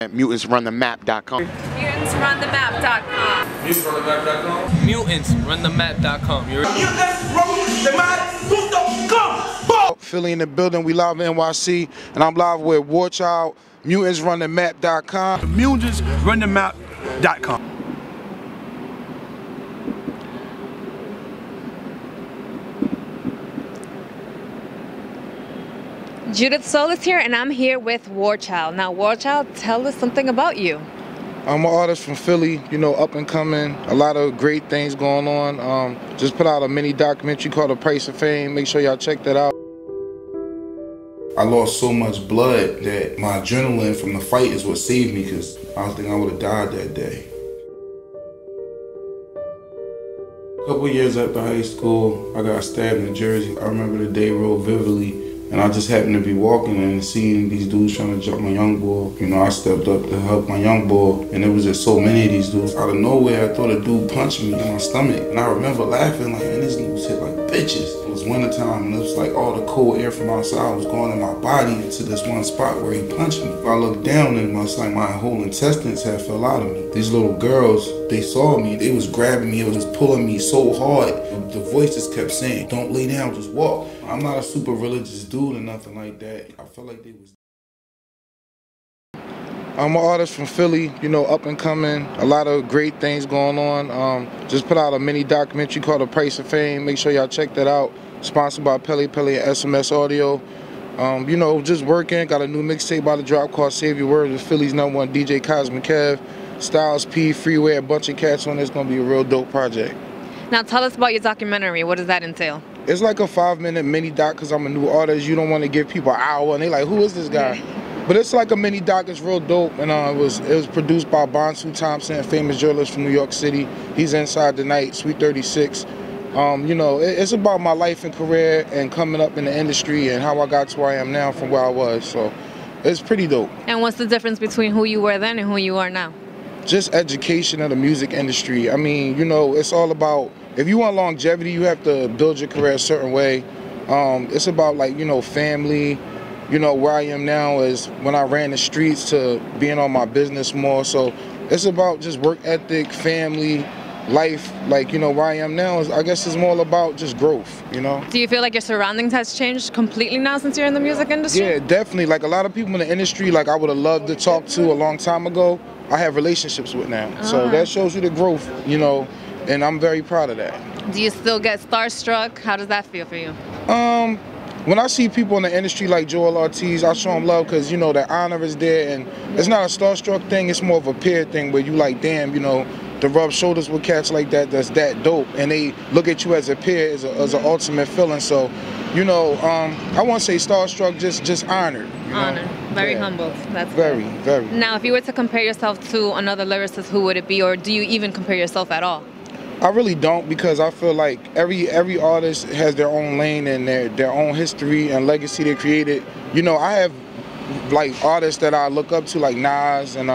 At mutantsrunthemap.com. Mutantsrunthemap.com. Mutantsrunthemap.com. Mutantsrunthemap.com. Mutantsrunthemap.com. Philly in the building. We live in NYC, and I'm live with Warchyld. Mutantsrunthemap.com. Mutantsrunthemap.com. Judy Solis here, and I'm here with Warchyld. Now, Warchyld, tell us something about you. I'm an artist from Philly, you know, up and coming. A lot of great things going on. Just put out a mini documentary called The Price of Fame. Make sure y'all check that out. I lost so much blood that my adrenaline from the fight is what saved me, because I don't think I would have died that day. A couple years after high school, I got stabbed in Jersey. I remember the day real vividly. And I just happened to be walking and seeing these dudes trying to jump my young boy. You know, I stepped up to help my young boy, and there was just so many of these dudes. Out of nowhere, I thought a dude punched me in my stomach. And I remember laughing like, man, these dudes hit like bitches. It was wintertime, and it was like all the cold air from outside was going in my body into this one spot where he punched me. I looked down, and it was like my whole intestines had fell out of me. These little girls, they saw me. They was grabbing me. It was pulling me so hard. The voice just kept saying, don't lay down, just walk. I'm not a super religious dude or nothing like that. I felt like they was... I'm an artist from Philly, you know, up and coming. A lot of great things going on. Just put out a mini documentary called The Price of Fame. Make sure y'all check that out. Sponsored by Pele and SMS Audio. You know, just working. Got a new mixtape about to drop called Save Your Words with Philly's #1 DJ Cosmic Kev, Styles P, Freeway, a bunch of cats on it. It's gonna be a real dope project. Now, tell us about your documentary. What does that entail? It's like a 5-minute mini doc, because I'm a new artist. You don't want to give people an hour, and they like, who is this guy? But it's like a mini doc. It's real dope, and it was produced by Bonsu Thompson, a famous journalist from New York City. He's inside tonight, Suite 36. You know, it's about my life and career and coming up in the industry and how I got to where I am now from where I was. So it's pretty dope. And what's the difference between who you were then and who you are now? Just education of the music industry. I mean, you know, it's all about, if you want longevity, you have to build your career a certain way. It's about, like, you know, family. You know, where I am now is when I ran the streets to being on my business more. So it's about just work ethic, family, life. Like, you know, where I am now is, I guess, it's more about just growth, you know? Do you feel like your surroundings has changed completely now since you're in the music industry? Yeah, definitely. Like, a lot of people in the industry, like, I would have loved to talk to a long time ago, I have relationships with now. So that shows you the growth, you know, and I'm very proud of that. Do you still get starstruck? How does that feel for you? When I see people in the industry like Joel Ortiz, I show them love, because, you know, the honor is there, and it's not a starstruck thing, it's more of a peer thing where you like, damn, you know, to rub shoulders with cats like that, that's that dope, and they look at you as a peer, as an ultimate feeling. So, you know, I won't say starstruck, just honored. You know? Honored. Very humble. That's very, good. very. Now, if you were to compare yourself to another lyricist, who would it be, or do you even compare yourself at all? I really don't, because I feel like every artist has their own lane and their own history and legacy they created. You know, I have like artists that I look up to, like Nas and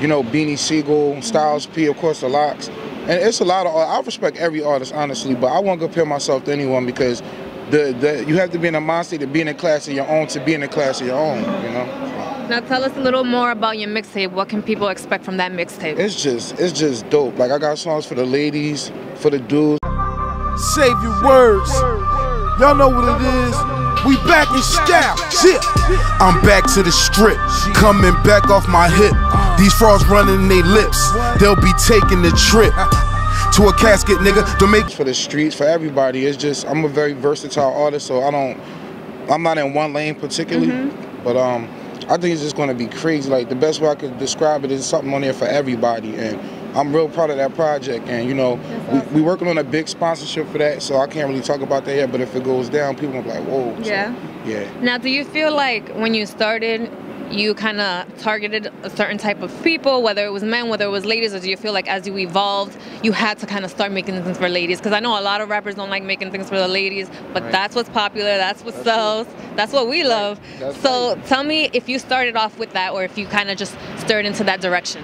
you know, Beanie Siegel, Styles P, of course, the Locks. And it's a lot of, I respect every artist, honestly, but I won't compare myself to anyone, because you have to be in a mind state to be in a class of your own, to be in a class of your own, you know? Now tell us a little more about your mixtape. What can people expect from that mixtape? It's just dope. Like, I got songs for the ladies, for the dudes. Save your words. Y'all know what it is. We back in style. Shit. I'm back to the strip, coming back off my hip. These frauds running their lips. They'll be taking the trip to a casket, nigga. To make for the streets, for everybody. It's just, I'm a very versatile artist, so I'm not in one lane particularly. But I think it's just going to be crazy. Like, the best way I could describe it is something on there for everybody, and I'm real proud of that project. And, you know, we working on a big sponsorship for that, so I can't really talk about that yet, but if it goes down, people will be like, whoa. Yeah. So, yeah. Now, do you feel like when you started, you kind of targeted a certain type of people, whether it was men, whether it was ladies, or do you feel like as you evolved, you had to kind of start making things for ladies? Because I know a lot of rappers don't like making things for the ladies, but that's what's popular, that's what sells, that's what we love. So tell me if you started off with that, or if you kind of just stirred into that direction.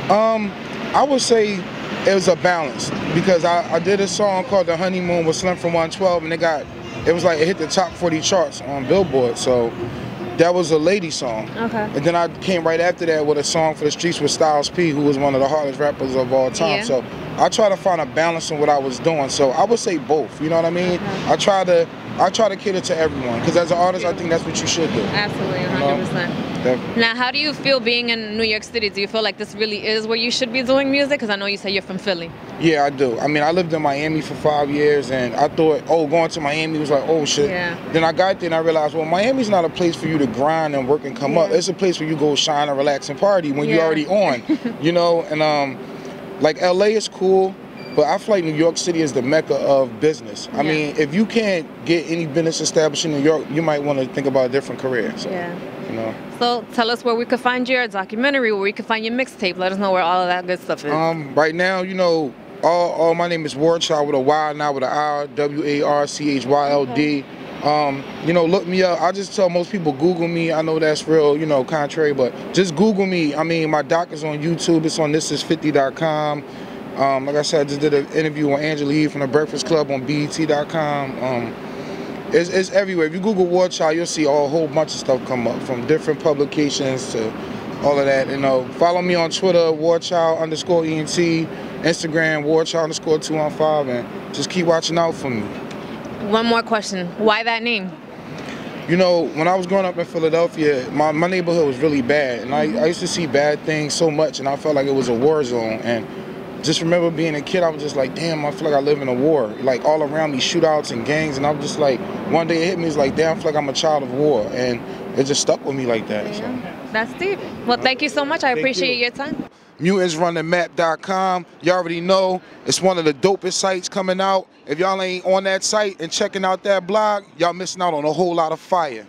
I would say it was a balance, because I did a song called The Honeymoon with Slim from 112, and it was like, it hit the top 40 charts on Billboard. So That was a lady song. Okay. And then I came right after that with a song for the streets with Styles P, who was one of the hardest rappers of all time. Yeah. So I try to find a balance in what I was doing. So I would say both, you know what I mean? I try to cater to everyone, because as an artist, I think that's what you should do. Absolutely, 100%. Now, how do you feel being in New York City? Do you feel like this really is where you should be doing music? Because I know you say you're from Philly. Yeah, I do. I mean, I lived in Miami for 5 years, and I thought, oh, going to Miami was like, oh, shit. Yeah. Then I got there and I realized, well, Miami's not a place for you to grind and work and come up. It's a place where you go shine and relax and party when you're already on, you know? And like LA is cool, but I feel like New York City is the mecca of business. I mean, if you can't get any business established in New York, you might want to think about a different career. So, you know. So tell us where we could find your documentary, where we could find your mixtape. Let us know where all of that good stuff is. Right now, you know, all my name is Warchyld with a Y, not with an I, W-A-R-C-H-Y-L-D. You know, look me up. I just tell most people Google me. I know that's real, you know, contrary, but just Google me. I mean, my doc is on YouTube. It's on thisis50.com. Like I said, I just did an interview on Angela Yee from the Breakfast Club on BET.com. It's everywhere. If you Google Warchyld, you'll see a whole bunch of stuff come up, from different publications to all of that. You know, follow me on Twitter, Warchyld_ENT, Instagram, Warchyld_215, and just keep watching out for me. One more question. Why that name? You know, when I was growing up in Philadelphia, my neighborhood was really bad, and I used to see bad things so much, and I felt like it was a war zone. And just remember being a kid, I was just like, damn, I feel like I live in a war. Like, all around me, shootouts and gangs, and I'm just like, one day it hit me, it's like, damn, I feel like I'm a child of war, and it just stuck with me like that. So. That's deep. Well, thank you so much. I appreciate your time. MutantsRunTheMap.com. You already know it's one of the dopest sites coming out. If y'all ain't on that site and checking out that blog, y'all missing out on a whole lot of fire.